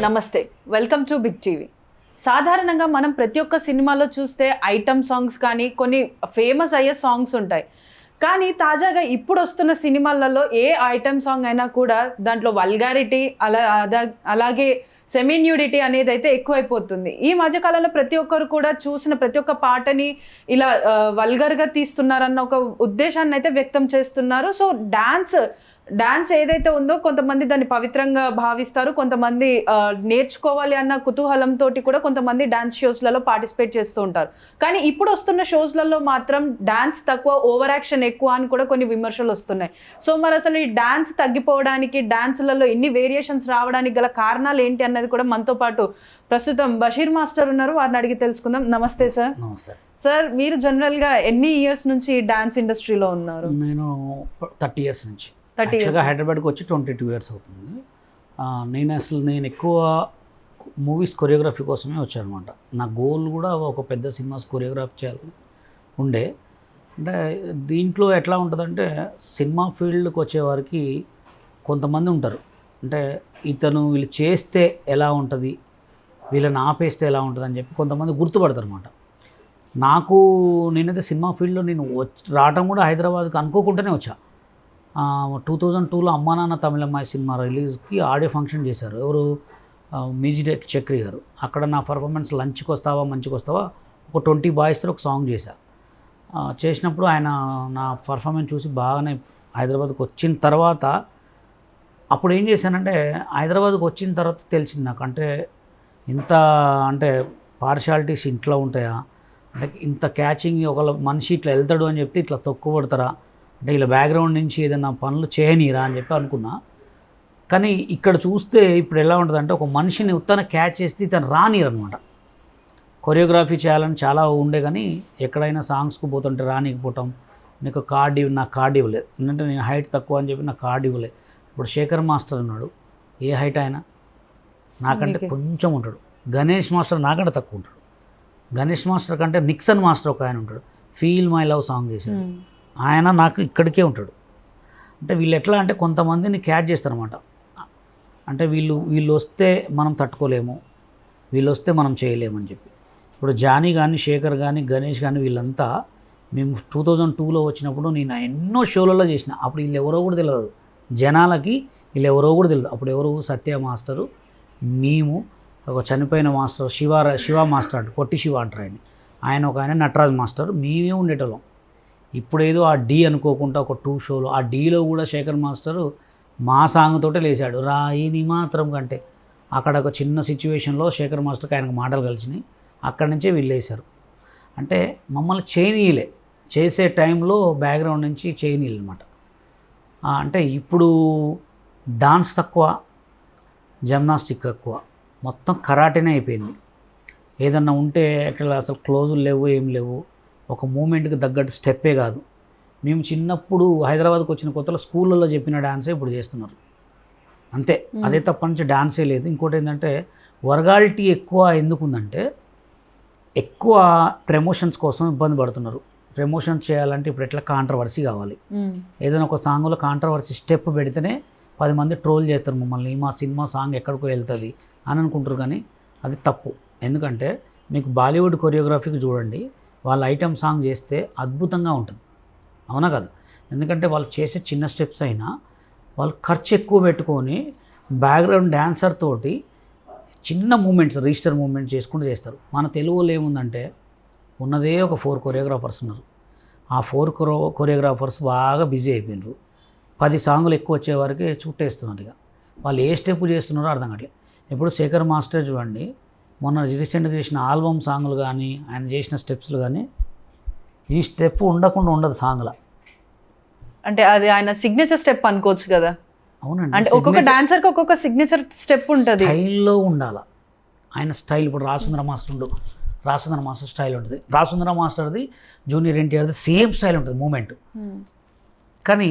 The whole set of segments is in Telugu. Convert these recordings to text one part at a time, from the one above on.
నమస్తే, వెల్కమ్ టు బిగ్ టీవీ. సాధారణంగా మనం ప్రతి ఒక్క సినిమాలో చూస్తే ఐటమ్ సాంగ్స్ కానీ కొన్ని ఫేమస్ అయ్యే సాంగ్స్ ఉంటాయి. కానీ తాజాగా ఇప్పుడు వస్తున్న సినిమాలలో ఏ ఐటమ్ సాంగ్ అయినా కూడా దాంట్లో వల్గారిటీ అలాగే సెమీ న్యూడిటీ అనేది అయితే ఎక్కువైపోతుంది. ఈ మధ్యకాలంలో ప్రతి ఒక్కరు కూడా చూసిన ప్రతి ఒక్క పాటని ఇలా వల్గర్గా తీస్తున్నారన్న ఒక ఉద్దేశాన్ని అయితే వ్యక్తం చేస్తున్నారు. సో డాన్స్ ఏదైతే ఉందో కొంతమంది దాన్ని పవిత్రంగా భావిస్తారు, కొంతమంది నేర్చుకోవాలి అన్న కుతూహలంతో కూడా కొంతమంది డాన్స్ షోస్లలో పార్టిసిపేట్ చేస్తూ ఉంటారు. కానీ ఇప్పుడు వస్తున్న షోస్లలో మాత్రం డాన్స్ తక్కువ, ఓవర్ యాక్షన్ ఎక్కువ అని కూడా కొన్ని విమర్శలు వస్తున్నాయి. సో మరి అసలు ఈ డాన్స్ తగ్గిపోవడానికి, డాన్స్లలో ఇన్ని వేరియేషన్స్ రావడానికి గల కారణాలు ఏంటి అన్నది కూడా మనతో పాటు ప్రస్తుతం బషీర్ మాస్టర్ ఉన్నారు, వారిని అడిగి తెలుసుకుందాం. నమస్తే సార్. సార్, మీరు జనరల్గా ఎన్ని ఇయర్స్ నుంచి డాన్స్ ఇండస్ట్రీలో ఉన్నారు? నేను 30 years నుంచి. యాక్చువల్గా హైదరాబాద్కి వచ్చి 22 years అవుతుంది. నేను ఎక్కువ మూవీస్ కొరియోగ్రఫీ కోసమే వచ్చాను అనమాట. నా గోల్ కూడా ఒక పెద్ద సినిమాస్ కొరియోగ్రాఫ్ చేయాలి ఉండే. అంటే దీంట్లో ఎట్లా ఉంటుందంటే, సినిమా ఫీల్డ్కి వచ్చేవారికి కొంతమంది ఉంటారు, అంటే వీళ్ళు చేస్తే ఎలా ఉంటుంది, వీళ్ళని ఆపేస్తే ఎలా ఉంటుంది అని చెప్పి కొంతమంది గుర్తుపడతారు అనమాట. నేనైతే సినిమా ఫీల్డ్లో రావటం కూడా హైదరాబాద్కి అనుకోకుండానే వచ్చా. 2002లో అమ్మా నాన్న తమిళమ్మాయి సినిమా రిలీజ్కి ఆడియో ఫంక్షన్ చేశారు. ఎవరు? మ్యూజిక్ డైరెక్టర్ చక్రి గారు. అక్కడ నా పర్ఫార్మెన్స్ లంచ్కి వస్తావా మంచికి వస్తావా ఒక 20 boysతో ఒక సాంగ్ చేసినప్పుడు ఆయన నా పర్ఫార్మెన్స్ చూసి బాగానే హైదరాబాద్కి వచ్చిన తర్వాత అప్పుడు ఏం చేశానంటే, హైదరాబాద్కి వచ్చిన తర్వాత తెలిసింది నాకు, అంటే పార్షాలిటీస్ ఇంట్లో ఉంటాయా, అంటే ఇంత క్యాచింగ్ ఒక మనిషి ఇట్లా వెళ్తాడు అని చెప్తే ఇట్లా తొక్కుపడతారా, అంటే ఇలా బ్యాక్గ్రౌండ్ నుంచి ఏదైనా పనులు చేయనీరా అని చెప్పి అనుకున్నా. కానీ ఇక్కడ చూస్తే ఇప్పుడు ఎలా ఉంటుందంటే, ఒక మనిషిని ఉత్తన క్యాచ్ చేస్తే ఇతను రానిరనమాట. కొరియోగ్రఫీ చేయాలని చాలా ఉండే, కానీ ఎక్కడైనా సాంగ్స్కి పోతుంటే రానికపోవటం. నాకు కార్డ్ ఇవ్వలేదు, ఎందుకంటే నేను హైట్ తక్కువ అని చెప్పి నాకు కార్డ్ ఇవ్వలేదు. ఇప్పుడు శేఖర్ మాస్టర్ ఉన్నాడు, ఏ హైట్ ఆయన నాకంటే కొంచెం ఉంటాడు. గణేష్ మాస్టర్ నాకంటే తక్కువ ఉంటాడు. గణేష్ మాస్టర్ కంటే నిక్సన్ మాస్టర్ ఒక ఆయన ఉంటాడు, ఫీల్ మై లవ్ సాంగ్ చేశాడు, ఆయన నాకు ఇక్కడికే ఉంటాడు. అంటే వీళ్ళు ఎట్లా అంటే కొంతమందిని క్యాచ్ చేస్తారనమాట. అంటే వీళ్ళు వస్తే మనం తట్టుకోలేము, వీళ్ళు వస్తే మనం చేయలేమని చెప్పి. ఇప్పుడు జానీ కానీ, శేఖర్ కానీ, గణేష్ కానీ వీళ్ళంతా మేము 2002లో వచ్చినప్పుడు నేను ఎన్నో షోలలో చేసిన. అప్పుడు వీళ్ళు ఎవరో కూడా తెలియదు జనాలకి, వీళ్ళు ఎవరో కూడా తెలియదు. అప్పుడు ఎవరు? సత్య మాస్టరు, మేము, ఒక చనిపోయిన మాస్టర్ శివ మాస్టర్ అంట, పొట్టి శివ అంటారు ఆయన ఒక ఆయన నటరాజ్ మాస్టర్, మేమే ఉండేటోళ్ళం. ఇప్పుడేదో ఆ డీ అనుకోకుండా ఒక 2 షోలు, ఆ డీలో కూడా శేఖర్ మాస్టరు మా సాంగ్ తోటే లేచాడు, రాయిని మాత్రం కంటే. అక్కడ ఒక చిన్న సిచ్యువేషన్లో శేఖర్ మాస్టర్కి ఆయనకు మాటలు కలిసినాయి, అక్కడి నుంచే వీళ్ళేశారు. అంటే మమ్మల్ని చేయనీయలే, చేసే టైంలో బ్యాక్గ్రౌండ్ నుంచి చేయనీయలే అనమాట. అంటే ఇప్పుడు డాన్స్ తక్కువ, జిమ్నాస్టిక్ ఎక్కువ, మొత్తం కరాటేనే అయిపోయింది. ఏదన్నా ఉంటే అక్కడ అసలు క్లోజులు లేవు, ఏం లేవు, ఒక మూమెంట్కి తగ్గట్టు స్టెప్పే కాదు. మేము చిన్నప్పుడు హైదరాబాద్కి వచ్చిన కొత్తలో స్కూళ్ళల్లో చెప్పిన డాన్సే ఇప్పుడు చేస్తున్నారు, అంతే. అదే తప్ప నుంచి డాన్సే లేదు. ఇంకోటి ఏంటంటే, వర్గాలిటీ ఎక్కువ ఎందుకుందంటే, ఎక్కువ ప్రమోషన్స్ కోసం ఇబ్బంది పడుతున్నారు. ప్రమోషన్ చేయాలంటే ఇప్పుడు ఎట్లా కాంట్రవర్సీ కావాలి, ఏదైనా ఒక సాంగ్లో కాంట్రవర్సీ స్టెప్ పెడితేనే 10 మంది ట్రోల్ చేస్తారు మమ్మల్ని, మా సినిమా సాంగ్ ఎక్కడికో వెళ్తుంది అని అనుకుంటారు. కానీ అది తప్పు. ఎందుకంటే మీకు బాలీవుడ్ కొరియోగ్రఫీకి చూడండి, వాళ్ళు ఐటమ్ సాంగ్ చేస్తే అద్భుతంగా ఉంటుంది, అవునా కదా? ఎందుకంటే వాళ్ళు చేసే చిన్న స్టెప్స్ అయినా వాళ్ళు ఖర్చు ఎక్కువ పెట్టుకొని బ్యాక్గ్రౌండ్ డాన్సర్ తోటి చిన్న మూమెంట్స్, రిజిస్టర్ మూమెంట్స్ చేసుకుంటూ చేస్తారు. మన తెలుగులో ఏముందంటే, ఉన్నదే ఒక 4 కొరియోగ్రాఫర్స్ ఉన్నారు. ఆ 4 కొరియోగ్రాఫర్స్ బాగా బిజీ అయిపోయినారు. 10 సాంగులు ఎక్కువ వచ్చేవారికి చుట్టేస్తున్నారు. ఇక వాళ్ళు ఏ స్టెప్ చేస్తున్నారో అర్థం కావట్లేదు. ఇప్పుడు శేఖర్ మాస్టర్ చూడండి, మొన్న రీసెంట్గా చేసిన ఆల్బమ్ సాంగ్లు కానీ, ఆయన చేసిన స్టెప్స్లు కానీ, ఈ స్టెప్ ఉండకుండా ఉండదు సాంగ్లో. అంటే అది ఆయన సిగ్నేచర్ స్టెప్ అనుకోవచ్చు కదా? అవునండి, అంటే ఒక్కొక్క డాన్సర్కి ఒక్కొక్క సిగ్నేచర్ స్టెప్ ఉంటుంది, స్టైల్లో ఉండాలి ఆయన స్టైల్. ఇప్పుడు రాసుందర మాస్టర్ స్టైల్ ఉంటుంది, రాసుందర మాస్టర్ది జూనియర్ ఎన్టీఆర్ది సేమ్ స్టైల్ ఉంటుంది మూమెంట్. కానీ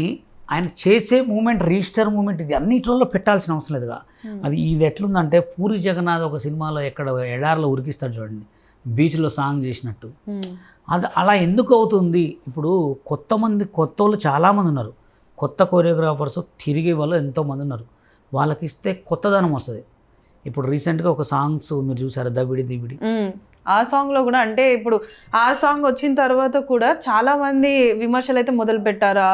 ఆయన చేసే మూమెంట్, రిజిస్టర్ మూమెంట్, ఇది అన్నిట్లలో పెట్టాల్సిన అవసరం లేదుగా. ఇది ఎట్లుందంటే, పూరి జగన్నాథ్ ఒక సినిమాలో ఎక్కడ ఎడార్లో ఉరికిస్తాడు చూడండి, బీచ్లో సాంగ్ చేసినట్టు. అది అలా ఎందుకు అవుతుంది? ఇప్పుడు కొత్త వాళ్ళు చాలామంది ఉన్నారు, కొత్త కొరియోగ్రాఫర్స్ తిరిగే వాళ్ళు ఎంతోమంది ఉన్నారు. వాళ్ళకి ఇస్తే కొత్తదనం వస్తుంది. ఇప్పుడు రీసెంట్గా ఒక సాంగ్స్ మీరు చూసారా, దబిడి దిబిడి. ఆ సాంగ్లో కూడా అంటే ఇప్పుడు ఆ సాంగ్ వచ్చిన తర్వాత కూడా చాలా మంది విమర్శలు అయితే మొదలు పెట్టారు.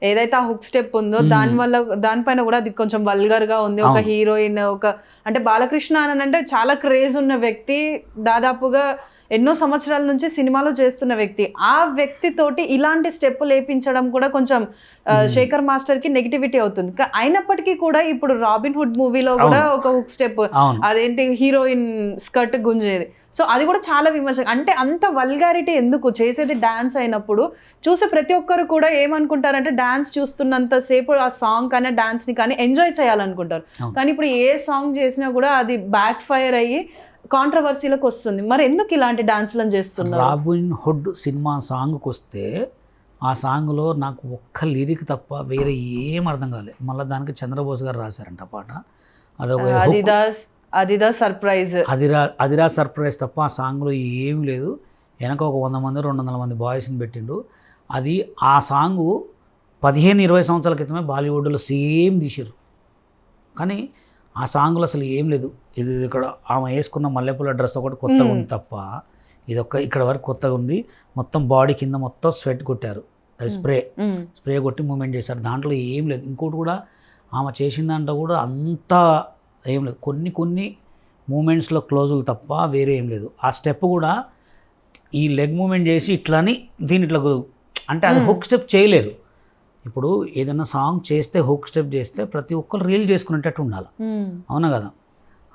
ఏదైతే ఆ హుక్ స్టెప్ ఉందో దానివల్ల దానిపైన కూడా అది కొంచెం వల్గర్గా ఉంది. ఒక హీరోయిన్ అంటే బాలకృష్ణ అని అంటే చాలా క్రేజ్ ఉన్న వ్యక్తి, దాదాపుగా ఎన్నో సంవత్సరాల నుంచి సినిమాలో చేస్తున్న వ్యక్తి. ఆ వ్యక్తి తోటి ఇలాంటి స్టెప్ లేపించడం కూడా కొంచెం శేఖర్ మాస్టర్ కి నెగిటివిటీ అవుతుంది. అయినప్పటికీ కూడా ఇప్పుడు రాబిన్ హుడ్ మూవీలో కూడా ఒక హుక్ స్టెప్, అదేంటి హీరోయిన్ స్కర్ట్ గుంజేది, సో అది కూడా చాలా విమర్శ. అంటే అంత వల్గారిటీ ఎందుకు? చేసేది డాన్స్ అయినప్పుడు చూసే ప్రతి ఒక్కరు కూడా ఏమనుకుంటారంటే డాన్స్ చూస్తున్నంత సేపు ఆ సాంగ్ కానీ డాన్స్ ని కానీ ఎంజాయ్ చేయాలనుకుంటారు. కానీ ఇప్పుడు ఏ సాంగ్ చేసినా కూడా అది బ్యాక్ ఫైర్ అయ్యి కాంట్రవర్సీలకు వస్తుంది. మరి ఎందుకు ఇలాంటి డాన్స్లను చేస్తున్నారు? రాబిన్ హుడ్ సినిమా సాంగ్కి వస్తే ఆ సాంగ్లో నాకు ఒక్క లిరిక్ తప్ప వేరే ఏం అర్థం కాలేదు. మళ్ళీ దానికి చంద్రబోస్ గారు రాశారంట పాట. అదిదా సర్ప్రైజ్, అదిరా సర్ప్రైజ్ తప్ప ఆ సాంగ్లో ఏమీ లేదు. వెనక ఒక 100 మంది 200 మంది బాయ్స్ని పెట్టిండు. అది ఆ సాంగు 15-20 సంవత్సరాల క్రితమే బాలీవుడ్లో సేమ్ తీసారు. కానీ ఆ సాంగ్లో అసలు ఏం లేదు. ఇది ఇక్కడ ఆమె వేసుకున్న మల్లెపూల డ్రెస్ ఒకటి కొత్తగా ఉంది తప్ప ఇదొక్క ఇక్కడ వరకు కొత్తగా ఉంది. మొత్తం బాడీ కింద మొత్తం స్వెట్ కొట్టారు, అది స్ప్రే కొట్టి మూమెంట్ చేశారు. దాంట్లో ఏం లేదు. ఇంకోటి కూడా ఆమె చేసిన దాంట్లో కూడా అంతా ఏం లేదు. కొన్ని మూమెంట్స్లో క్లోజులు తప్ప వేరే ఏం లేదు. ఆ స్టెప్ కూడా ఈ లెగ్ మూమెంట్ చేసి ఇట్లని దీని ఇట్లా అంటే అది హుక్ స్టెప్ చేయలేరు. ఇప్పుడు ఏదైనా సాంగ్ చేస్తే హుక్ స్టెప్ చేస్తే ప్రతి ఒక్కరు రీల్ చేసుకునేటట్టు ఉండాలి, అవునా కదా?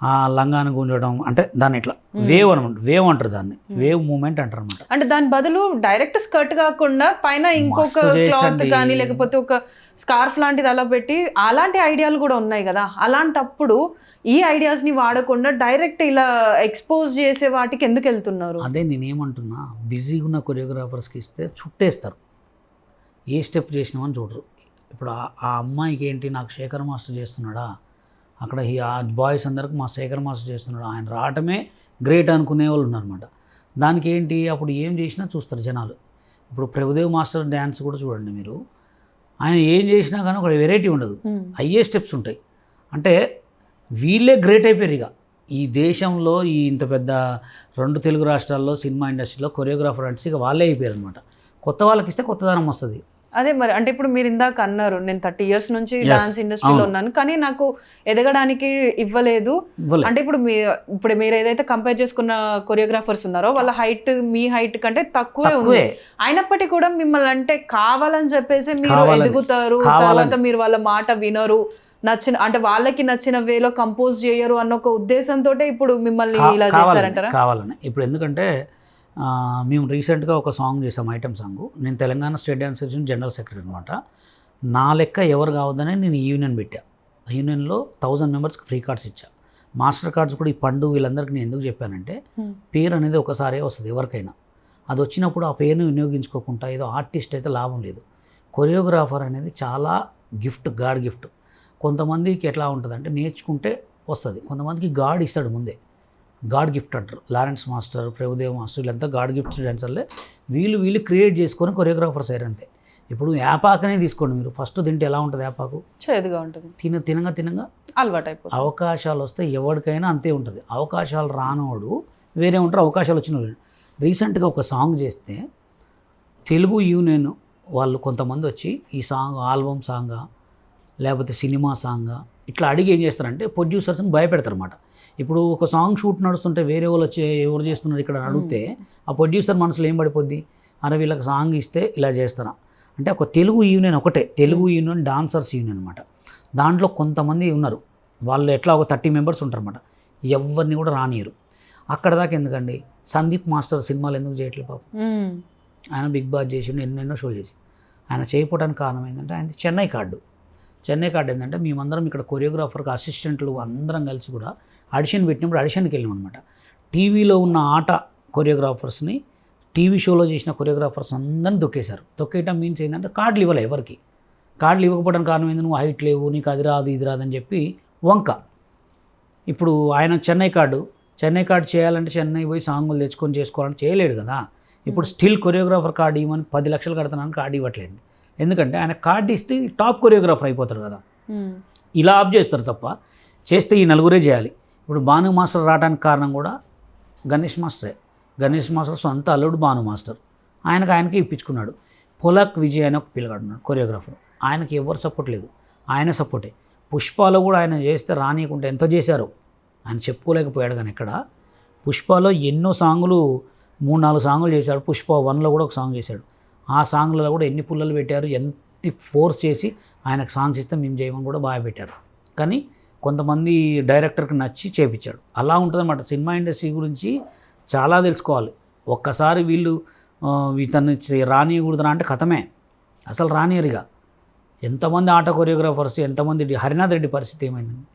ఆ లంగాన్ని గుంజడం అంటే దాన్ని ఇట్లా వేవ్ అనమాట, వేవ్ అంటారు దాన్ని, వేవ్ మూమెంట్ అంటారు అనమాట. అంటే దాని బదులు డైరెక్ట్ స్కర్ట్ కాకుండా పైన ఇంకొక క్లాత్ కానీ లేకపోతే ఒక స్కార్ఫ్ లాంటిది అలా పెట్టి అలాంటి ఐడియాలు కూడా ఉన్నాయి కదా. అలాంటప్పుడు ఈ ఐడియాస్ని వాడకుండా డైరెక్ట్ ఇలా ఎక్స్పోజ్ చేసే వాటికి ఎందుకు వెళ్తున్నారు? అదే నేనేమంటున్నా, బిజీగా ఉన్న కొరియోగ్రాఫర్స్కి ఇస్తే చుట్టేస్తారు, ఏ స్టెప్ చేసినామని చూడరు. ఇప్పుడు ఆ అమ్మాయికి ఏంటి, నాకు శేఖర్ మాస్టర్ చేస్తున్నాడా, అక్కడ ఆ బాయ్స్ అందరికి మా శేఖర్ మాస్టర్ చేస్తున్నాడు, ఆయన రావటమే గ్రేట్ అనుకునే వాళ్ళు ఉన్నారన్నమాట. దానికి ఏంటి అప్పుడు ఏం చేసినా చూస్తారు జనాలు. ఇప్పుడు ప్రభుదేవ్ మాస్టర్ డ్యాన్స్ కూడా చూడండి మీరు, ఆయన ఏం చేసినా కానీ ఒక వెరైటీ ఉండదు, అయ్యే స్టెప్స్ ఉంటాయి. అంటే వీళ్ళే గ్రేట్ అయిపోయారు ఇక ఈ దేశంలో, ఈ ఇంత పెద్ద 2 తెలుగు రాష్ట్రాల్లో సినిమా ఇండస్ట్రీలో కొరియోగ్రాఫర్ అంటే ఇక వాళ్ళే అయిపోయారు అనమాట. కొత్త వాళ్ళకి ఇస్తే కొత్తదనం వస్తుంది. అదే మరి అంటే ఇప్పుడు మీరు ఇందాక అన్నారు నేను 30 years నుంచి డాన్స్ ఇండస్ట్రీలో ఉన్నాను కానీ నాకు ఎదగడానికి ఇవ్వలేదు అంటే ఇప్పుడు మీరు ఏదైతే కంపేర్ చేసుకున్న కొరియోగ్రాఫర్స్ ఉన్నారో వాళ్ళ హైట్ మీ హైట్ కంటే తక్కువే ఉంది, అయినప్పటికీ కూడా మిమ్మల్ని అంటే కావాలని చెప్పేసి మీరు ఎదుగుతారు, తర్వాత మీరు వాళ్ళ మాట వినరు, నచ్చిన అంటే వాళ్ళకి నచ్చిన వేలో కంపోజ్ చేయరు అన్న ఒక ఉద్దేశంతో ఇప్పుడు మిమ్మల్ని ఇలా చేశారంటారా? కావాలని. ఇప్పుడు ఎందుకంటే మేము రీసెంట్గా ఒక సాంగ్ చేసాం, ఐటమ్ సాంగ్. నేను Telangana state dance association general secretary అనమాట. నా లెక్క ఎవరు కావద్దని నేను యూనియన్ పెట్టా. యూనియన్లో 1000 మెంబర్స్కి ఫ్రీ కార్డ్స్ ఇచ్చా. మాస్టర్ కార్డ్స్ కూడా ఈ పండు వీళ్ళందరికీ నేను ఎందుకు చెప్పానంటే పేరు అనేది ఒకసారే వస్తుంది ఎవరికైనా. అది వచ్చినప్పుడు ఆ పేరుని వినియోగించుకోకుండా ఏదో ఆర్టిస్ట్ అయితే లాభం లేదు. కొరియోగ్రాఫర్ అనేది చాలా గిఫ్ట్, గాడ్ గిఫ్ట్. కొంతమందికి ఎట్లా ఉంటుందంటే నేర్చుకుంటే వస్తుంది, కొంతమందికి గాడ్ ఇస్తాడు ముందే, గాడ్ గిఫ్ట్ అంటారు. లారెన్స్ మాస్టర్, ప్రభుదేవ్ మాస్టర్ వీళ్ళంతా గాడ్ గిఫ్ట్స్ డాన్సర్లే. వీళ్ళు క్రియేట్ చేసుకొని కొరియోగ్రాఫర్స్ అయ్యారు అంతే. ఇప్పుడు యాపాకనే తీసుకోండి మీరు, ఫస్ట్ తింటే ఎలా ఉంటుంది యాపాకు? చేదుగా ఉంటుంది, తినగా అలవాటు అయిపోతుంది. అవకాశాలు వస్తే ఎవరికైనా అంతే ఉంటుంది. అవకాశాలు రానోడు వేరే ఉంటారు, అవకాశాలు వచ్చిన వాళ్ళు. రీసెంట్గా ఒక సాంగ్ చేస్తే తెలుగు యూనియన్ వాళ్ళు కొంతమంది వచ్చి ఈ సాంగ్ ఆల్బమ్ సాంగా లేకపోతే సినిమా సాంగా ఇట్లా అడిగి ఏం చేస్తారంటే ప్రొడ్యూసర్స్ని భయపెడతారు అన్నమాట. ఇప్పుడు ఒక సాంగ్ షూట్ నడుస్తుంటే వేరే వాళ్ళు వచ్చి ఎవరు చేస్తున్నారు ఇక్కడ అడిగితే ఆ ప్రొడ్యూసర్ మనసులో ఏం పడిపోద్ది, అరే వీళ్ళకి సాంగ్ ఇస్తే ఇలా చేస్తారా అంటే. ఒక తెలుగు యూనియన్ ఒకటే, తెలుగు యూనియన్ డాన్సర్స్ యూనియన్ అనమాట. దాంట్లో కొంతమంది ఉన్నారు, వాళ్ళు ఎట్లా ఒక 30 మెంబర్స్ ఉంటారు అనమాట. ఎవరిని కూడా రానియరు. అక్కడ దాకా ఎందుకండి, సందీప్ మాస్టర్ సినిమాలు ఎందుకు చేయట్లేదు పాపం? ఆయన బిగ్ బాస్ చేసి ఎన్నెన్నో షోలు చేసి ఆయన చేయకపోవడానికి కారణం ఏంటంటే ఆయన చెన్నై కార్డు ఏంటంటే మేమందరం ఇక్కడ కొరియోగ్రాఫర్కి అసిస్టెంట్లు అందరం కలిసి కూడా ఆడిషన్ పెట్టినప్పుడు ఆడిషన్కి వెళ్ళాం అనమాట. టీవీలో ఉన్న ఆట కొరియోగ్రాఫర్స్ని టీవీ షోలో చేసిన కొరియోగ్రాఫర్స్ అందరిని తొక్కేశారు. తొక్కేయటం మీన్స్ ఏంటంటే కార్డులు ఇవ్వలే ఎవరికి. కార్డులు ఇవ్వకపోవడానికి కారణం ఏంది, నువ్వు హైట్ లేవు, నీకు అది రాదు ఇది రాదని చెప్పి వంక. ఇప్పుడు ఆయన చెన్నై కార్డు చేయాలంటే చెన్నై పోయి సాంగులు తెచ్చుకొని చేసుకోవాలంటే చేయలేడు కదా. ఇప్పుడు స్టిల్ కొరియోగ్రాఫర్ కార్డు ఇవ్వమని 10 లక్షలు కడతానని కార్డు ఇవ్వట్లేదు. ఎందుకంటే ఆయన కార్డు ఇస్తే టాప్ కొరియోగ్రాఫర్ అయిపోతారు కదా. ఇలా ఆఫ్ చేస్తారు తప్ప, చేస్తే ఈ నలుగురే చేయాలి. ఇప్పుడు భాను మాస్టర్ రావడానికి కారణం కూడా గణేష్ మాస్టరే. గణేష్ మాస్టర్ సొంత అల్లుడు భాను మాస్టర్, ఆయనకి ఇప్పించుకున్నాడు. పొలక్ విజయ్ అని ఒక పిల్లగాడు ఉన్నాడు కొరియోగ్రాఫర్, ఆయనకి ఎవరు సపోర్ట్ లేదు, ఆయన సపోర్టే. పుష్పలో కూడా ఆయన చేస్తే రానియకుంటే ఎంత చేశారో ఆయన చెప్పుకోలేకపోయాడు. కానీ ఇక్కడ పుష్పలో ఎన్నో సాంగులు 3-4 సాంగులు చేశాడు. పుష్ప 1లో కూడా ఒక సాంగ్ చేశాడు. ఆ సాంగ్లలో కూడా ఎన్ని పుల్లలు పెట్టారు, ఎంత ఫోర్స్ చేసి ఆయనకు సాంగ్స్ ఇస్తే మేము చేయమని కూడా బాగా పెట్టారు. కానీ కొంతమంది డైరెక్టర్కి నచ్చి చేపించాడు. అలా ఉంటుందన్నమాట. సినిమా ఇండస్ట్రీ గురించి చాలా తెలుసుకోవాలి. ఒక్కసారి వీళ్ళు ఇతన్ని రానియకూడదురా అంటే కథమే, అసలు రానియరుగా. ఎంతమంది ఆట కొరియోగ్రాఫర్స్, ఎంతమంది హరినాథ్ రెడ్డి పరిస్థితి ఏమైందండి.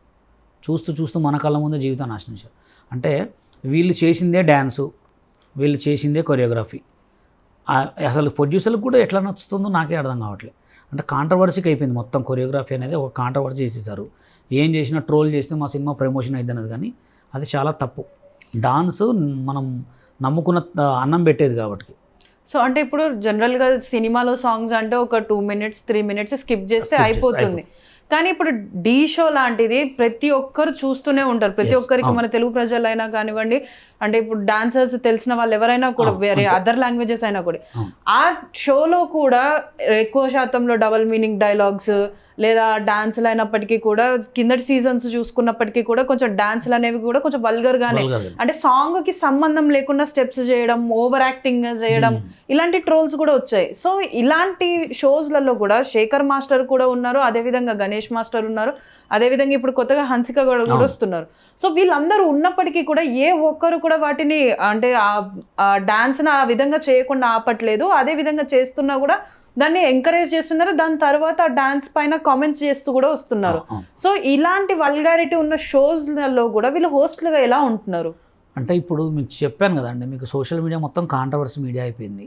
చూస్తూ మన కళ్ళ ముందే జీవితం నాశనం చేశారు. అంటే వీళ్ళు చేసిందే డ్యాన్సు, వీళ్ళు చేసిందే కొరియోగ్రఫీ. అసలు ప్రొడ్యూసర్లకు కూడా ఎట్లా నచ్చుతుందో నాకే అర్థం కావట్లేదు. అంటే కాంట్రవర్సీకి అయిపోయింది మొత్తం. కొరియోగ్రఫీ అనేది ఒక కాంట్రవర్సీ చేసేసారు. ఏం చేసినా ట్రోల్ చేస్తే మా సినిమా ప్రమోషన్ అయింది అన్నది, కానీ అది చాలా తప్పు. డాన్స్ మనం నమ్ముకున్న అన్నం పెట్టేది కాబట్టి. సో అంటే ఇప్పుడు జనరల్గా సినిమాలో సాంగ్స్ అంటే ఒక 2 minutes 3 minutes స్కిప్ చేస్తే అయిపోతుంది. కానీ ఇప్పుడు డీ షో లాంటిది ప్రతి ఒక్కరు చూస్తూనే ఉంటారు. ప్రతి ఒక్కరికి మన తెలుగు ప్రజలైనా కానివ్వండి, అంటే ఇప్పుడు డాన్సర్స్ తెలిసిన వాళ్ళు ఎవరైనా కూడా, వేరే అదర్ లాంగ్వేజెస్ అయినా కూడా, ఆ షోలో కూడా ఎక్కువ శాతంలో డబల్ మీనింగ్ డైలాగ్స్ లేదా డాన్సులు అయినప్పటికీ కూడా, కిందటి సీజన్స్ చూసుకున్నప్పటికీ కూడా కొంచెం డాన్సులు అనేవి కూడా కొంచెం వల్గర్గానే, అంటే సాంగ్కి సంబంధం లేకుండా స్టెప్స్ చేయడం, ఓవర్ యాక్టింగ్ చేయడం, ఇలాంటి ట్రోల్స్ కూడా వచ్చాయి. సో ఇలాంటి షోస్లలో కూడా శేఖర్ మాస్టర్ కూడా ఉన్నారు, అదేవిధంగా గణేష్ మాస్టర్ ఉన్నారు, అదేవిధంగా ఇప్పుడు కొత్తగా హన్సిక కూడా వస్తున్నారు. సో వీళ్ళందరూ ఉన్నప్పటికీ కూడా ఏ ఒక్కరు కూడా వాటిని అంటే ఆ డాన్స్ని ఆ విధంగా చేయకుండా ఆపట్లేదు. అదే విధంగా చేస్తున్నా కూడా దాన్ని ఎంకరేజ్ చేస్తున్నారు. దాని తర్వాత ఆ డాన్స్ పైన కామెంట్స్ చేస్తూ కూడా వస్తున్నారు. సో ఇలాంటి వల్గారిటీ ఉన్న షోస్లలో కూడా వీళ్ళు హోస్ట్లుగా ఎలా ఉంటున్నారు అంటే, ఇప్పుడు మీకు చెప్పాను కదండి, మీకు సోషల్ మీడియా మొత్తం కాంట్రవర్సీ మీడియా అయిపోయింది.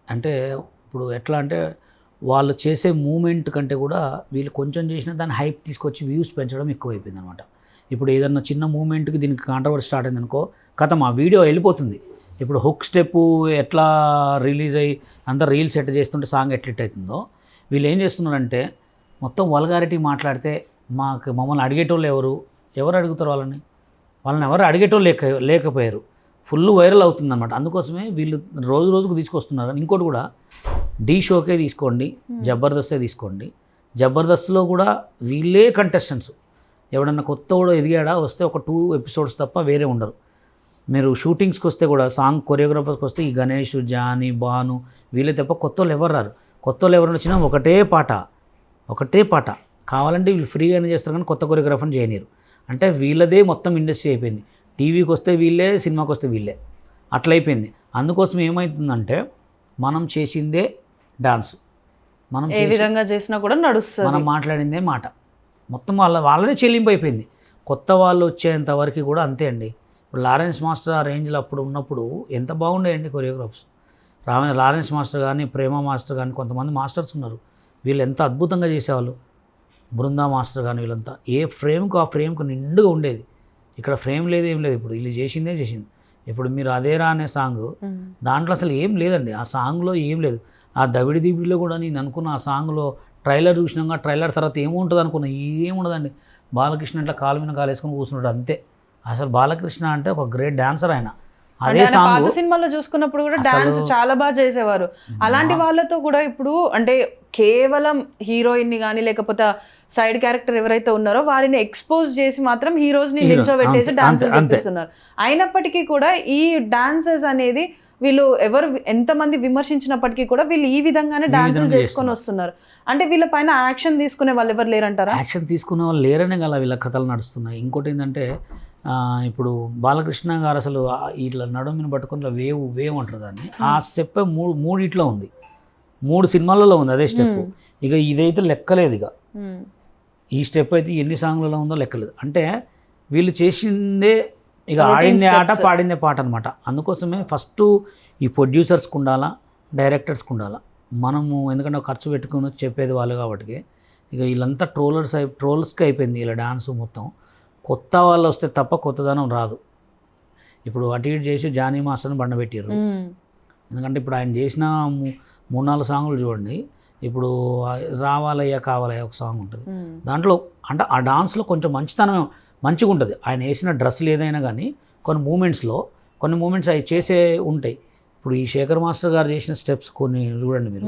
అంటే ఇప్పుడు ఎట్లా అంటే వాళ్ళు చేసే మూమెంట్ కంటే కూడా వీళ్ళు కొంచెం చేసిన దాన్ని హైప్ తీసుకొచ్చి వ్యూస్ పెంచడం ఎక్కువైపోయింది అనమాట. ఇప్పుడు ఏదన్నా చిన్న మూమెంట్కి దీనికి కాంట్రవర్సీ స్టార్ట్ అయింది అనుకో, కథ మా వీడియో వెళ్ళిపోతుంది. ఇప్పుడు హుక్ స్టెప్ ఎట్లా రిలీజ్ అయ్యి అందరు రీల్స్ ఎట్లా చేస్తుంటే సాంగ్ ఎట్లా అవుతుందో, వీళ్ళు ఏం చేస్తున్నారంటే మొత్తం వల్గారిటీ మాట్లాడితే మమ్మల్ని అడిగేటోళ్ళు ఎవరు అడుగుతారు వాళ్ళని ఎవరు అడిగేటోళ్ళు లేకపోయారు. ఫుల్ వైరల్ అవుతుందన్నమాట. అందుకోసమే వీళ్ళు రోజుకు తీసుకొస్తున్నారు. ఇంకోటి కూడా డీ షోకే తీసుకోండి, జబర్దస్తే తీసుకోండి, జబర్దస్త్లో కూడా వీళ్ళే కంటెస్టెంట్స్. ఎవడన్నా కొత్త కూడా ఎదిగాడా వస్తే ఒక 2 episodes తప్ప వేరే ఉండరు. మీరు షూటింగ్స్కి వస్తే కూడా సాంగ్ కొరియోగ్రాఫర్స్కి వస్తే ఈ గణేష్, జానీ, భాను వీళ్ళే తప్ప కొత్త వాళ్ళు ఎవరు రారు. కొత్త వాళ్ళు ఎవరైనా వచ్చినా ఒకటే పాట కావాలంటే వీళ్ళు ఫ్రీగానే చేస్తారు, కానీ కొత్త కొరియోగ్రాఫర్ని చేయనీరు. అంటే వీళ్ళదే మొత్తం ఇండస్ట్రీ అయిపోయింది. టీవీకి వస్తే వీళ్ళే, సినిమాకి వస్తే వీళ్ళే, అట్లయిపోయింది. అందుకోసం ఏమవుతుందంటే మనం చేసిందే డాన్స్, మనం ఏ విధంగా చేసినా కూడా నడుస్తుంది, మనం మాట్లాడిందే మాట, మొత్తం వాళ్ళదే చెల్లింపు అయిపోయింది. కొత్త వాళ్ళు వచ్చేంత వరకు కూడా అంతే అండి. ఇప్పుడు లారెన్స్ మాస్టర్ ఆ రేంజ్లో అప్పుడు ఉన్నప్పుడు ఎంత బాగుండేయండి కొరియోగ్రాఫర్స్. లారెన్స్ మాస్టర్ కానీ, ప్రేమ మాస్టర్ కానీ, కొంతమంది మాస్టర్స్ ఉన్నారు. వీళ్ళు ఎంత అద్భుతంగా చేసేవాళ్ళు. బృందా మాస్టర్ కానీ, వీళ్ళంతా ఏ ఫ్రేమ్కు ఆ ఫ్రేమ్కు నిండుగా ఉండేది. ఇక్కడ ఫ్రేమ్ లేదు, ఏం లేదు. ఇప్పుడు వీళ్ళు చేసింది. ఇప్పుడు మీరు అదేరా అనే సాంగ్, దాంట్లో అసలు ఏం లేదండి. ఆ సాంగ్లో ఏం లేదు. ఆ దవిడి దివిడిలో కూడా నేను అనుకున్న ఆ సాంగ్లో ట్రైలర్ చూసినాక, ట్రైలర్ తర్వాత ఏముంటుంది అనుకున్నా, ఏముండదండి. బాలకృష్ణ ఇట్లా కాలు మీద కాలు వేసుకొని కూర్చున్నాడు అంతే. అసలు బాలకృష్ణ అంటే ఒక గ్రేట్ డాన్సర్ ఆయన. అదే పాత సినిమాలో చూసుకున్నప్పుడు కూడా డాన్స్ చాలా బాగా చేసేవారు. అలాంటి వాళ్ళతో కూడా ఇప్పుడు అంటే కేవలం హీరోయిన్ ని కానీ లేకపోతే సైడ్ క్యారెక్టర్ ఎవరైతే ఉన్నారో వారిని ఎక్స్పోజ్ చేసి మాత్రం హీరోస్ ని నిల్చోబెట్టేసి డాన్స్ చేపిస్తున్నారు. అయినప్పటికీ కూడా ఈ డాన్సెస్ అనేది వీళ్ళు ఎవరు ఎంతమంది విమర్శించినప్పటికీ కూడా వీళ్ళు ఈ విధంగానే డాన్సులు చేసుకొని వస్తున్నారు. అంటే వీళ్ళ పైన యాక్షన్ తీసుకునే వాళ్ళు ఎవరు లేరంటారా? యాక్షన్ తీసుకునే వాళ్ళు లేరనే కదా వీళ్ళ కథలు నడుస్తున్నాయి. ఇంకోటి ఏంటంటే ఇప్పుడు బాలకృష్ణ గారు అసలు ఇట్లా నడుముని పట్టుకుని వేవ్ అంటారు దాన్ని. ఆ స్టెప్ మూడిట్లో ఉంది, 3 సినిమాలలో ఉంది అదే స్టెప్. ఇక ఇదైతే లెక్కలేదు. ఇక ఈ స్టెప్ అయితే ఎన్ని సాంగ్లలో ఉందో లెక్కలేదు. అంటే వీళ్ళు చేసిందే, ఇక ఆడిందే ఆట, పాడిందే పాట అనమాట. అందుకోసమే ఫస్ట్ ఈ ప్రొడ్యూసర్స్కి ఉండాలా, డైరెక్టర్స్కి ఉండాలా. మనము ఎందుకంటే ఖర్చు పెట్టుకుని చెప్పేది వాళ్ళు కాబట్టి ఇక వీళ్ళంతా ట్రోల్స్కి అయిపోయింది వీళ్ళ డాన్స్ మొత్తం. కొత్త వాళ్ళు వస్తే తప్ప కొత్తదనం రాదు. ఇప్పుడు అటు ఇటు చేసి జానీ మాస్టర్ని బండబెట్టారు. ఎందుకంటే ఇప్పుడు ఆయన చేసిన 3-4 సాంగులు చూడండి. ఇప్పుడు రావాలయ్యా కావాలయ్యా ఒక సాంగ్ ఉంటుంది. దాంట్లో అంటే ఆ డాన్స్లో కొంచెం మంచితనం మంచిగా ఉంటుంది. ఆయన వేసిన డ్రెస్సులు ఏదైనా కానీ కొన్ని మూమెంట్స్ అవి చేసే ఉంటాయి. ఇప్పుడు ఈ శేఖర్ మాస్టర్ గారు చేసిన స్టెప్స్ కొన్ని చూడండి మీరు,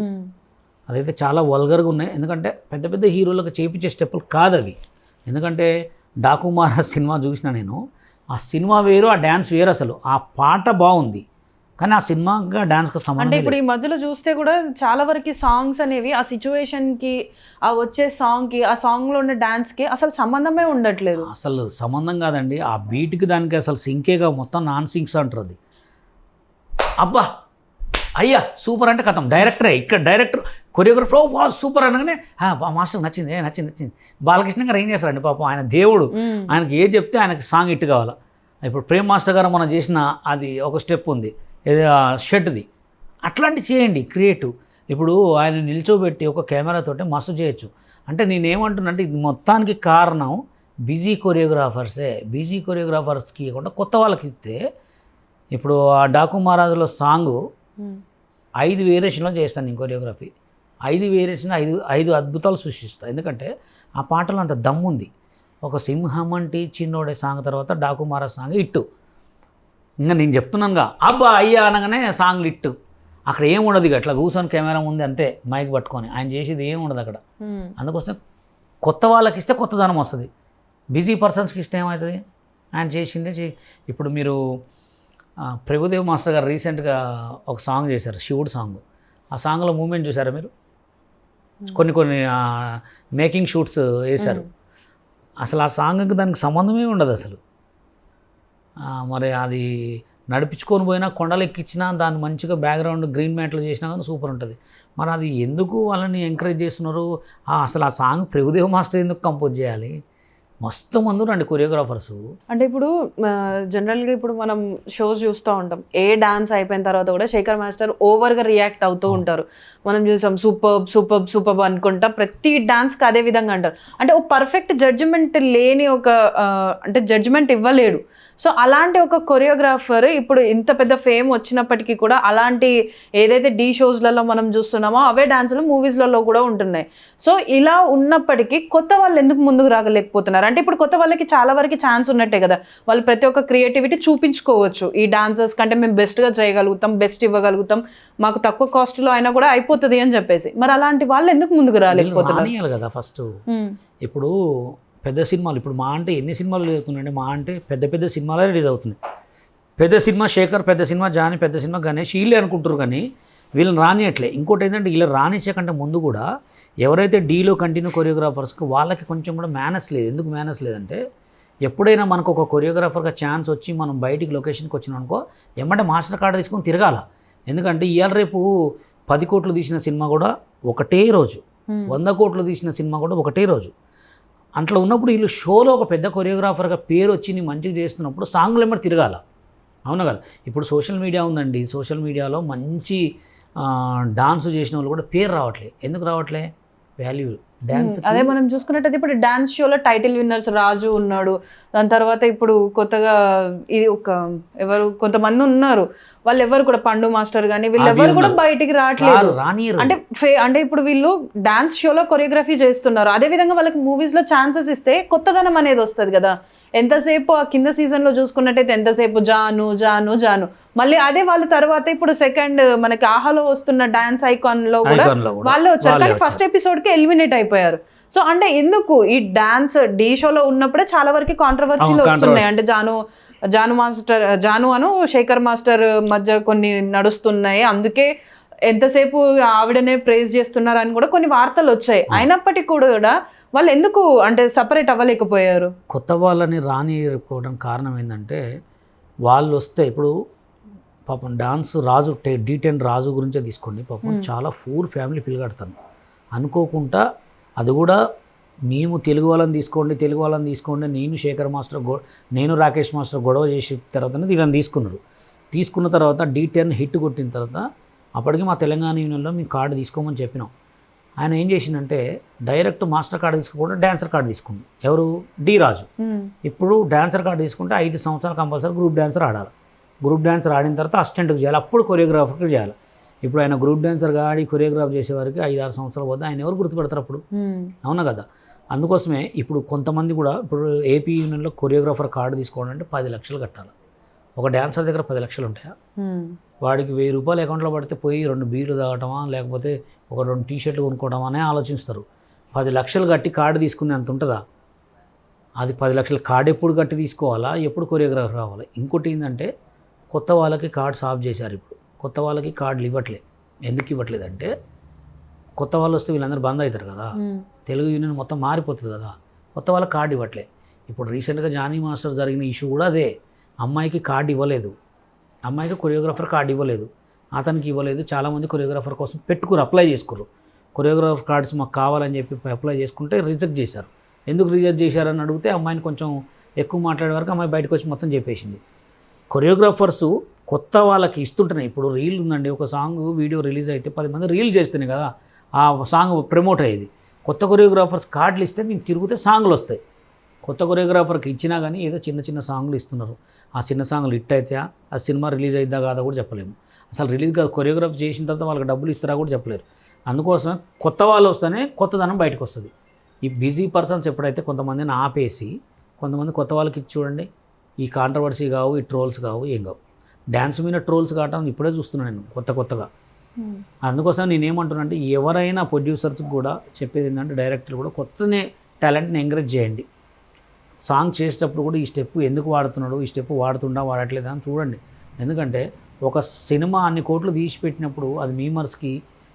అదైతే చాలా వల్గర్గా ఉన్నాయి. ఎందుకంటే పెద్ద పెద్ద హీరోలకు చేయించే స్టెప్పులు కాదు అవి. ఎందుకంటే డాకు మహారాజ్ సినిమా చూసిన నేను, ఆ సినిమా వేరు, ఆ డ్యాన్స్ వేరు. అసలు ఆ పాట బాగుంది కానీ ఆ సినిమాగా డాన్స్కి అంటే సంబంధం ఇప్పుడు ఈ మధ్యలో చూస్తే కూడా చాలా వరకు సాంగ్స్ అనేవి ఆ సిచ్యువేషన్కి, ఆ వచ్చే సాంగ్కి, ఆ సాంగ్లో ఉన్న డాన్స్కి అసలు సంబంధమే ఉండట్లేదు. అసలు సంబంధం కాదండి. ఆ బీట్కి దానికి అసలు సింకేగా మొత్తం నాన్ సింక్స్ అంటారు అది. అబ్బా అయ్యా సూపర్ అంటే కథం డైరెక్టరే, ఇక్కడ డైరెక్టర్ కొరియోగ్రఫర్ వా సూపర్ అనగానే మాస్టర్ నచ్చింది. బాలకృష్ణ గారు ఏం చేస్తారండి పాపం, ఆయన దేవుడు, ఆయనకి ఏది చెప్తే ఆయనకి సాంగ్ హిట్ కావాలా. ఇప్పుడు ప్రేమ్ మాస్టర్ గారు మనం చేసిన అది ఒక స్టెప్ ఉంది, ఏదో షర్ట్ది, అట్లాంటివి చేయండి క్రియేటివ్. ఇప్పుడు ఆయన నిల్చోబెట్టి ఒక కెమెరాతోటి మస్తు చేయొచ్చు. అంటే నేనేమంటున్నానంటే ఇది మొత్తానికి కారణం బిజీ కొరియోగ్రాఫర్సే. బిజీ కొరియోగ్రాఫర్స్కి ఇవ్వకుండా కొత్త వాళ్ళకి ఇస్తే, ఇప్పుడు ఆ డాకు మహారాజులో సాంగు 5 వేరియేషన్లో చేస్తాను నేను కొరియోగ్రఫీ. 5 వేరియేషన్ 5 అద్భుతాలు సృష్టిస్తాను. ఎందుకంటే ఆ పాటలో అంత దమ్ముంది. ఒక సింహం అంటే చిన్నోడే సాంగ్ తర్వాత డాకు మహారాజ్ సాంగ్ ఇట్టు. ఇంకా నేను చెప్తున్నానుగా అబ్బా అయ్యా అనగానే సాంగ్ ఇట్టు. అక్కడ ఏం ఉండదు, ఇక అట్లా కూర్చొని కెమెరా ఉంది అంతే, మైక్ పట్టుకొని ఆయన చేసేది ఏం ఉండదు అక్కడ. అందుకోసం కొత్త వాళ్ళకి ఇస్తే కొత్తదనం వస్తుంది, బిజీ పర్సన్స్కి ఇస్తే ఏమవుతుంది, ఆయన చేసిందే ఇప్పుడు మీరు ప్రభుదేవ్ మాస్టర్ గారు రీసెంట్గా ఒక సాంగ్ చేశారు, శివుడు సాంగ్. ఆ సాంగ్లో మూమెంట్ చూసారా మీరు? కొన్ని మేకింగ్ షూట్స్ వేశారు. అసలు ఆ సాంగ్కి దానికి సంబంధమే ఉండదు అసలు. మరి అది నడిపించుకొని పోయినా, కొండలు ఎక్కించినా, దాన్ని మంచిగా బ్యాక్గ్రౌండ్ గ్రీన్ మ్యాట్లు చేసినా కానీ సూపర్ ఉంటుంది. మరి అది ఎందుకు వాళ్ళని ఎంకరేజ్ చేస్తున్నారు? అసలు ఆ సాంగ్ ప్రభుదేవ్ మాస్టర్ ఎందుకు కంపోజ్ చేయాలి? మస్తు మంది రండి కొరియోగ్రాఫర్స్. అంటే ఇప్పుడు జనరల్గా ఇప్పుడు మనం షోస్ చూస్తూ ఉంటాం, ఏ డాన్స్ అయిపోయిన తర్వాత కూడా శేఖర్ మాస్టర్ ఓవర్గా రియాక్ట్ అవుతూ ఉంటారు. మనం చూసాం సూపర్ అనుకుంటా ప్రతి డాన్స్కి అదే విధంగా అంటారు. అంటే ఒక పర్ఫెక్ట్ జడ్జిమెంట్ లేని ఒక అంటే జడ్జిమెంట్ ఇవ్వలేడు. సో అలాంటి ఒక కొరియోగ్రాఫర్ ఇప్పుడు ఇంత పెద్ద ఫేమ్ వచ్చినప్పటికీ కూడా అలాంటి ఏదైతే డీ షోస్లలో మనం చూస్తున్నామో అవే డాన్సులు మూవీస్లలో కూడా ఉంటున్నాయి. సో ఇలా ఉన్నప్పటికీ కొత్త వాళ్ళు ఎందుకు ముందుకు రాగలేకపోతున్నారు? అంటే ఇప్పుడు కొత్త వాళ్ళకి చాలా వరకు ఛాన్స్ ఉన్నట్టే కదా, వాళ్ళు ప్రతి ఒక్క క్రియేటివిటీ చూపించుకోవచ్చు. ఈ డాన్సర్స్ కంటే మేము బెస్ట్గా చేయగలుగుతాం, బెస్ట్ ఇవ్వగలుగుతాం, మాకు తక్కువ కాస్ట్లో అయినా కూడా అయిపోతుంది అని చెప్పేసి. మరి అలాంటి వాళ్ళు ఎందుకు ముందుకు రాలేకపోతున్నారు కదా? ఫస్ట్ ఇప్పుడు పెద్ద సినిమాలు, ఇప్పుడు మా అంటే ఎన్ని సినిమాలు అవుతున్నాయండి? మా అంటే పెద్ద సినిమాలే రిలీజ్ అవుతున్నాయి. పెద్ద సినిమా శేఖర్, పెద్ద సినిమా జానీ, పెద్ద సినిమా గణేష్, వీళ్ళే అనుకుంటారు కానీ వీళ్ళని రానియట్లే. ఇంకోటి ఏంటంటే వీళ్ళు రానిచ్చే కంటే ముందు కూడా ఎవరైతే డీలో కంటిన్యూ కొరియోగ్రాఫర్స్కి వాళ్ళకి కొంచెం కూడా మేనస్ లేదు. ఎందుకు మేనస్ లేదంటే, ఎప్పుడైనా మనకు ఒక కొరియోగ్రాఫర్గా ఛాన్స్ వచ్చి మనం బయటికి లొకేషన్కి వచ్చినాం అనుకో, ఏమంటే మాస్టర్ కార్డు తీసుకొని తిరగాల. ఎందుకంటే ఇవాళ రేపు 10 కోట్లు తీసిన సినిమా కూడా ఒకటే రోజు, 100 కోట్లు తీసిన సినిమా కూడా ఒకటే రోజు. అట్లా ఉన్నప్పుడు వీళ్ళు షోలో ఒక పెద్ద కొరియోగ్రాఫర్గా పేరు వచ్చి నీ మంచిగా చేస్తున్నప్పుడు సాంగ్లు ఏమన్నా తిరగాల. అవునా కదా? ఇప్పుడు సోషల్ మీడియా ఉందండి, సోషల్ మీడియాలో మంచి డాన్స్ చేసిన వాళ్ళు కూడా పేరు రావట్లేదు. ఎందుకు రావట్లే? Value dance. అదే మనం చూసుకున్నట్టయితే ఇప్పుడు డాన్స్ షోలో టైటిల్ విన్నర్స్ రాజు ఉన్నాడు, దాని తర్వాత ఇప్పుడు కొత్తగా ఇది ఎవరు కొంతమంది ఉన్నారు, వాళ్ళు ఎవరు కూడా పండు మాస్టర్ కానీ వీళ్ళెవరు కూడా బయటికి రావట్లేదు. అంటే ఇప్పుడు వీళ్ళు డాన్స్ షోలో కొరియోగ్రఫీ చేస్తున్నారు, అదే విధంగా వాళ్ళకి మూవీస్ లో ఛాన్సెస్ ఇస్తే కొత్తదనం అనేది వస్తుంది కదా. ఎంతసేపు ఆ కింద సీజన్ లో చూసుకున్నట్టయితే ఎంతసేపు జాను జాను జాను, మళ్ళీ అదే వాళ్ళ తర్వాత ఇప్పుడు సెకండ్ మనకి ఆహాలో వస్తున్న డాన్స్ ఐకాన్ లో కూడా వాళ్ళే వచ్చారు, కానీ ఫస్ట్ ఎపిసోడ్ కి ఎలిమినేట్ అయిపోయారు. సో అంటే ఎందుకు ఈ డాన్స్ డీ షోలో ఉన్నప్పుడే చాలా వరకు కాంట్రవర్సీలు వస్తున్నాయి. అంటే జాను అను శేఖర్ మాస్టర్ మధ్య కొన్ని నడుస్తున్నాయి, అందుకే ఎంతసేపు ఆవిడనే ప్రేజ్ చేస్తున్నారు అని కూడా కొన్ని వార్తలు వచ్చాయి. అయినప్పటికీ కూడా వాళ్ళు ఎందుకు అంటే సపరేట్ అవ్వలేకపోయారు? కొత్త వాళ్ళని రానియకపోవడం కారణం ఏంటంటే, వాళ్ళు వస్తే ఇప్పుడు పాపం డాన్స్ రాజు D10 రాజు గురించే తీసుకోండి. పాపం చాలా పూర్ ఫ్యామిలీ పిల్లగడతాను అనుకోకుండా, అది కూడా మేము తెలుగు వాళ్ళని తీసుకోండి నేను శేఖర్ మాస్టర్ నేను రాకేష్ మాస్టర్ గొడవ చేసిన తర్వాతనే వీళ్ళని తీసుకున్న తర్వాత D10 హిట్ కొట్టిన తర్వాత అప్పటికి మా తెలంగాణ యూనియన్లో మీ కార్డు తీసుకోమని చెప్పినాం. ఆయన ఏం చేసిందంటే డైరెక్ట్ మాస్టర్ కార్డు తీసుకోకుండా డాన్సర్ కార్డు తీసుకుంది. ఎవరు? డి రాజు. ఇప్పుడు డాన్సర్ కార్డు తీసుకుంటే 5 సంవత్సరాలు కంపల్సరీ గ్రూప్ డాన్సర్ ఆడాలి. గ్రూప్ డాన్సర్ ఆడిన తర్వాత అసిస్టెంట్కి చేయాలి, అప్పుడు కొరియోగ్రాఫర్కి చేయాలి. ఇప్పుడు ఆయన గ్రూప్ డాన్సర్గా ఆడి కొరియోగ్రాఫ్ చేసేవారికి 5-6 సంవత్సరాలు పోతే ఆయన ఎవరు గుర్తుపెడతారు అప్పుడు? అవునా కదా? అందుకోసమే ఇప్పుడు కొంతమంది కూడా ఇప్పుడు ఏపీ యూనియన్లో కొరియోగ్రాఫర్ కార్డు తీసుకోవాలంటే 10 లక్షలు కట్టాలి. ఒక డ్యాన్సర్ దగ్గర 10 లక్షలు ఉంటాయా? వాడికి 1000 రూపాయలు అకౌంట్లో పడితే పోయి 2 బీర్లు తాగటమా లేకపోతే ఒక 2 టీషర్ట్లు కొనుక్కోవడం అనే ఆలోచిస్తారు. 10 లక్షలు కట్టి కార్డు తీసుకునే అంత ఉంటుందా? అది 10 లక్షల కార్డు ఎప్పుడు కట్టి తీసుకోవాలా, ఎప్పుడు కొరియోగ్రాఫర్ కావాలి? ఇంకోటి ఏంటంటే కొత్త వాళ్ళకి కార్డ్స్ ఆఫ్ చేశారు. ఇప్పుడు కొత్త వాళ్ళకి కార్డులు ఇవ్వట్లేదు. ఎందుకు ఇవ్వట్లేదంటే కొత్త వాళ్ళు వస్తే వీళ్ళందరూ బంద్ అవుతారు కదా, తెలుగు యూనియన్ మొత్తం మారిపోతుంది కదా, కొత్త వాళ్ళకి కార్డు ఇవ్వట్లే. ఇప్పుడు రీసెంట్గా జానీ మాస్టర్ జరిగిన ఇష్యూ కూడా అదే. అమ్మాయికి కార్డు ఇవ్వలేదు, అమ్మాయికి కొరియోగ్రాఫర్ కార్డు ఇవ్వలేదు, అతనికి ఇవ్వలేదు. చాలామంది కొరియోగ్రాఫర్ కోసం అప్లై చేసుకున్నారు. కొరియోగ్రాఫర్ కార్డ్స్ మాకు కావాలని చెప్పి అప్లై చేసుకుంటే రిజెక్ట్ చేశారు. ఎందుకు రిజెక్ట్ చేశారని అడిగితే అమ్మాయిని కొంచెం ఎక్కువ మాట్లాడే వరకు అమ్మాయి బయటకు వచ్చి మొత్తం చెప్పేసింది. కొరియోగ్రాఫర్సు కొత్త వాళ్ళకి ఇస్తుంటున్నాయి. ఇప్పుడు రీల్ ఉందండి, ఒక సాంగ్ వీడియో రిలీజ్ అయితే 10 మంది రీల్ చేస్తేనే కదా ఆ సాంగ్ ప్రమోట్ అయ్యేది. కొత్త కొరియోగ్రాఫర్స్ కార్డులు ఇస్తే మేము తిరిగితే సాంగ్లు వస్తాయి. కొత్త కొరియోగ్రాఫర్కి ఇచ్చినా కానీ ఏదో చిన్న చిన్న సాంగ్లు ఇస్తున్నారు. ఆ చిన్న సాంగ్లు హిట్ అయితే ఆ సినిమా రిలీజ్ అయిద్దా కాదా కూడా చెప్పలేము. అసలు రిలీజ్ కొరియోగ్రాఫ్ చేసిన తర్వాత వాళ్ళకి డబ్బులు ఇస్తారా కూడా చెప్పలేరు. అందుకోసం కొత్త వాళ్ళు వస్తేనే కొత్తదనం బయటకు వస్తుంది. ఈ బిజీ పర్సన్స్ ఎప్పుడైతే కొంతమందిని ఆపేసి కొంతమంది కొత్త వాళ్ళకి ఇచ్చి చూడండి, ఈ కాంట్రవర్సీ కావు, ఈ ట్రోల్స్ కావు, ఏం కావు. డ్యాన్స్ మీద ట్రోల్స్ కావటం ఇప్పుడే చూస్తున్నాను నేను కొత్తగా. అందుకోసం నేనేమంటున్నానంటే ఎవరైనా ప్రొడ్యూసర్స్కి కూడా చెప్పేది ఏంటంటే డైరెక్టర్లు కూడా కొత్తనే టాలెంట్ని ఎంకరేజ్ చేయండి. సాంగ్ చేసేటప్పుడు కూడా ఈ స్టెప్ ఎందుకు వాడుతున్నాడు, ఈ స్టెప్ వాడట్లేదా అని చూడండి. ఎందుకంటే ఒక సినిమా అన్ని కోట్లు తీసి పెట్టినప్పుడు అది మీమర్స్కి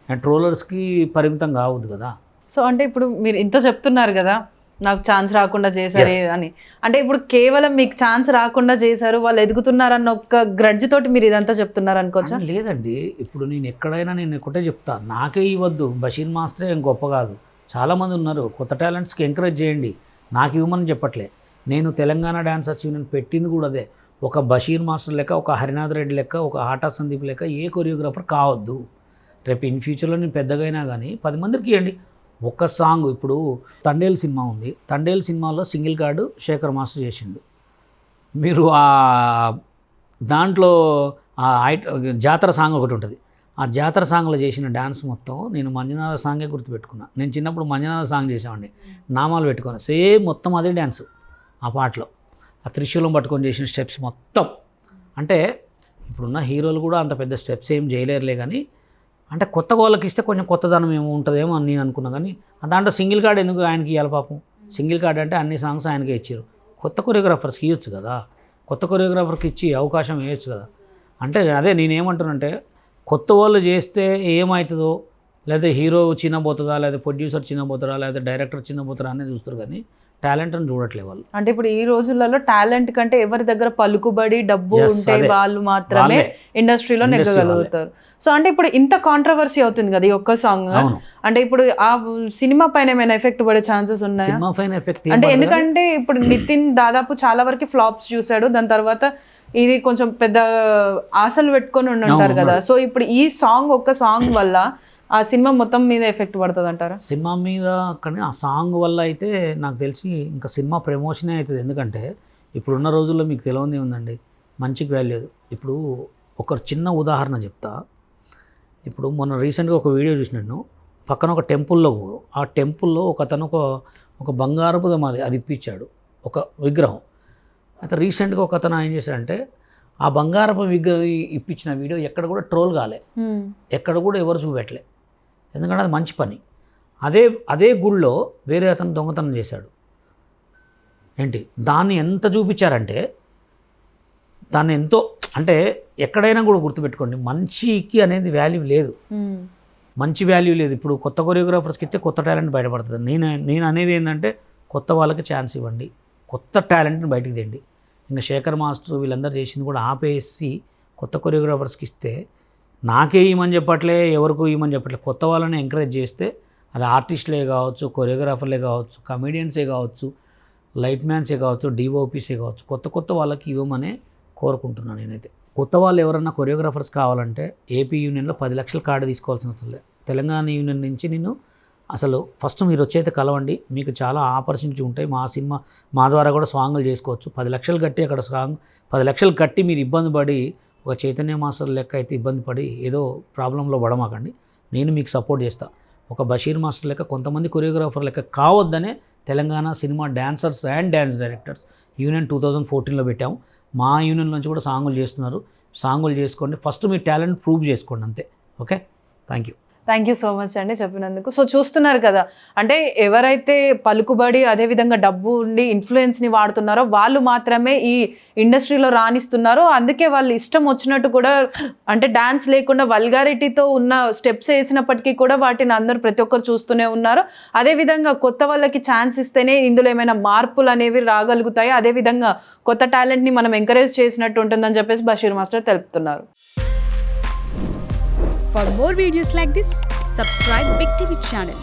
అండ్ ట్రోలర్స్కి పరిమితం కావద్దు కదా. సో అంటే ఇప్పుడు మీరు ఇంత చెప్తున్నారు కదా, నాకు ఛాన్స్ రాకుండా చేశారు అని, అంటే ఇప్పుడు కేవలం మీకు ఛాన్స్ రాకుండా చేశారు, వాళ్ళు ఎదుగుతున్నారన్న ఒక్క గ్రడ్జ్ తోటి మీరు ఇదంతా చెప్తున్నారు అనుకోవచ్చా? లేదండి, ఇప్పుడు నేను ఎక్కడైనా నేను ఒకటే చెప్తా, నాకే ఇవ్వద్దు, బషీర్ మాస్టరే ఏం గొప్ప కాదు, చాలామంది ఉన్నారు, కొత్త టాలెంట్స్కి ఎంకరేజ్ చేయండి, నాకు ఇవ్వమని చెప్పట్లే. నేను తెలంగాణ డాన్సర్స్ యూనియన్ పెట్టింది కూడా అదే. ఒక బషీర్ మాస్టర్ లెక్క, ఒక హరినాథ్ రెడ్డి లెక్క, ఒక ఆటా సందీప్ లెక్క ఏ కొరియోగ్రాఫర్ కావద్దు. రేపు ఇన్ ఫ్యూచర్లో నేను పెద్దగైనా కానీ 10 మందికి ఇవ్వండి. ఒక సాంగ్ ఇప్పుడు తండేల్ సినిమా ఉంది, తండేల్ సినిమాలో సింగిల్ కార్డు శేఖర్ మాస్టర్ చేసిండు. మీరు దాంట్లో జాతర సాంగ్ ఒకటి ఉంటుంది, ఆ జాతర సాంగ్లో చేసిన డ్యాన్స్ మొత్తం నేను మంజునాథ సాంగే గుర్తుపెట్టుకున్నా. నేను చిన్నప్పుడు మంజునాథ సాంగ్ చేసామండి, నామాలు పెట్టుకొని సేమ్ మొత్తం అదే డ్యాన్స్ ఆ పాటలో, ఆ త్రిశూలం పట్టుకొని చేసిన స్టెప్స్ మొత్తం. అంటే ఇప్పుడున్న హీరోలు కూడా అంత పెద్ద స్టెప్స్ ఏం చేయలేరులే, కానీ అంటే కొత్త వాళ్ళకి ఇస్తే కొంచెం కొత్తదనం ఏమో ఉంటుందేమో అని నేను అనుకున్నా. కానీ దాంట్లో సింగిల్ కార్డ్ ఎందుకు ఆయనకి ఇవ్వాలి పాపం? సింగిల్ కార్డ్ అంటే అన్ని సాంగ్స్ ఆయనకే ఇచ్చారు. కొత్త కొరియోగ్రాఫర్స్కి ఇవ్వచ్చు కదా, కొత్త కొరియోగ్రాఫర్కి ఇచ్చి అవకాశం ఇవ్వచ్చు కదా. అంటే అదే నేనేమంటున్నానంటే కొత్త వాళ్ళు చేస్తే ఏమవుతుందో, లేదా హీరో చిన్నపోతుందా, లేదా ప్రొడ్యూసర్ చిన్నపోతారా, లేదా డైరెక్టర్ చిన్నపోతారా అనేది చూస్తారు, కానీ టాలెంట్ని చూడట్లే వాళ్ళు. అంటే ఇప్పుడు ఈ రోజులలో టాలెంట్ కంటే ఎవరి దగ్గర పలుకుబడి డబ్బు ఉంటే వాళ్ళు మాత్రమే ఇండస్ట్రీలో నెగ్గగలుగుతారు. సో అంటే ఇప్పుడు ఇంత కాంట్రవర్సీ అవుతుంది కదా ఈ ఒక్క సాంగ్, అంటే ఇప్పుడు ఆ సినిమా పైన ఏమైనా ఎఫెక్ట్ పడే ఛాన్సెస్ ఉన్నాయా? సినిమా పైన ఎఫెక్ట్ అంటే ఎందుకంటే ఇప్పుడు నితిన్ దాదాపు చాలా వరకు ఫ్లాప్స్ చూశాడు, దాని తర్వాత ఇది కొంచెం పెద్ద ఆశలు పెట్టుకొని ఉంటారు కదా. సో ఇప్పుడు ఈ సాంగ్ ఒక్క సాంగ్ వల్ల ఆ సినిమా మొత్తం మీద ఎఫెక్ట్ పడుతుంది అంటారా? సినిమా మీద కానీ ఆ సాంగ్ వల్ల అయితే నాకు తెలిసి ఇంకా సినిమా ప్రమోషనే అవుతుంది. ఎందుకంటే ఇప్పుడున్న రోజుల్లో మీకు తెలియదే ఉందండి, మంచికి వాల్యూ లేదు. ఇప్పుడు ఒక చిన్న ఉదాహరణ చెప్తా. ఇప్పుడు మొన్న రీసెంట్గా ఒక వీడియో చూసినాను, పక్కన ఒక టెంపుల్లో, ఆ టెంపుల్లో అతను ఒక బంగారపు అది ఇప్పించాడు, ఒక విగ్రహం. అయితే రీసెంట్గా ఒక అతను ఏం చేశాడంటే ఆ బంగారపు విగ్రహం ఇప్పించిన వీడియో ఎక్కడ కూడా ట్రోల్ కాలే, ఎక్కడ కూడా ఎవరు చూపెట్టలే, ఎందుకంటే అది మంచి పని. అదే గుళ్ళో వేరే అతను దొంగతనం చేశాడు. ఏంటి దాన్ని ఎంత చూపించారంటే దాన్ని ఎంతో, అంటే ఎక్కడైనా కూడా గుర్తుపెట్టుకోండి, మంచికి అనేది వాల్యూ లేదు, మంచి వాల్యూ లేదు. ఇప్పుడు కొత్త కొరియోగ్రాఫర్స్కి ఇస్తే కొత్త టాలెంట్ బయటపడుతుంది. నేను అనేది ఏంటంటే కొత్త వాళ్ళకి ఛాన్స్ ఇవ్వండి, కొత్త టాలెంట్ని బయటికి తెండి. ఇంకా శేఖర్ మాస్టర్ వీళ్ళందరూ చేసింది కూడా ఆపేసి కొత్త కొరియోగ్రాఫర్స్కి ఇస్తే, నాకే ఇవ్వమని చెప్పట్లే, ఎవరికో ఇవ్వమని చెప్పట్లే, కొత్త వాళ్ళని ఎంకరేజ్ చేస్తే అది ఆర్టిస్టులే కావచ్చు, కొరియోగ్రాఫర్లే కావచ్చు, కమెడియన్సే కావచ్చు, లైట్ మ్యాన్సే కావచ్చు, డిఓపీసే కావచ్చు, కొత్త వాళ్ళకి ఇవ్వమనే కోరుకుంటున్నాను నేనైతే. కొత్త వాళ్ళు ఎవరన్నా కొరియోగ్రాఫర్స్ కావాలంటే ఏపీ యూనియన్లో 10 లక్షల కార్డు తీసుకోవాల్సిన అవసరం లేదు. తెలంగాణ యూనియన్ నుంచి నేను అసలు ఫస్ట్ మీరు వచ్చైతే కలవండి, మీకు చాలా ఆపర్చునిటీ ఉంటాయి. మా ద్వారా కూడా సాంగ్లు చేసుకోవచ్చు. 10 లక్షలు కట్టి అక్కడ 10 లక్షలు కట్టి మీరు ఇబ్బంది పడి ఒక చైతన్య మాస్టర్ లెక్క అయితే ఇబ్బంది పడి ఏదో ప్రాబ్లంలో పడమాకండి. నేను మీకు సపోర్ట్ చేస్తా. ఒక బషీర్ మాస్టర్ లెక్క కొంతమంది కొరియోగ్రాఫర్ లెక్క కావద్దనే Telangana cinema dancers and dance directors union 2014లో పెట్టాము. మా యూనియన్ నుంచి కూడా సాంగులు చేస్తున్నారు. సాంగులు చేసుకోండి, ఫస్ట్ మీ టాలెంట్ ప్రూవ్ చేసుకోండి అంతే. Okay, thank you so much అండి చెప్పినందుకు. సో చూస్తున్నారు కదా, అంటే ఎవరైతే పలుకుబడి అదేవిధంగా డబ్బు ఉండి ఇన్ఫ్లుయెన్స్ని వాడుతున్నారో వాళ్ళు మాత్రమే ఈ ఇండస్ట్రీలో రాణిస్తున్నారో, అందుకే వాళ్ళు ఇష్టం వచ్చినట్టు కూడా అంటే డాన్స్ లేకుండా వల్గారిటీతో ఉన్న స్టెప్స్ వేసినప్పటికీ కూడా వాటిని అందరూ ప్రతి ఒక్కరు చూస్తూనే ఉన్నారు. అదేవిధంగా కొత్త వాళ్ళకి ఛాన్స్ ఇస్తేనే ఇందులో ఏమైనా మార్పులు అనేవి రాగలుగుతాయి, అదేవిధంగా కొత్త టాలెంట్ని మనం ఎంకరేజ్ చేసినట్టు ఉంటుందని చెప్పేసి బషీర్ మాస్టర్ తెలుపుతున్నారు. For more videos like this, subscribe Big TV channel.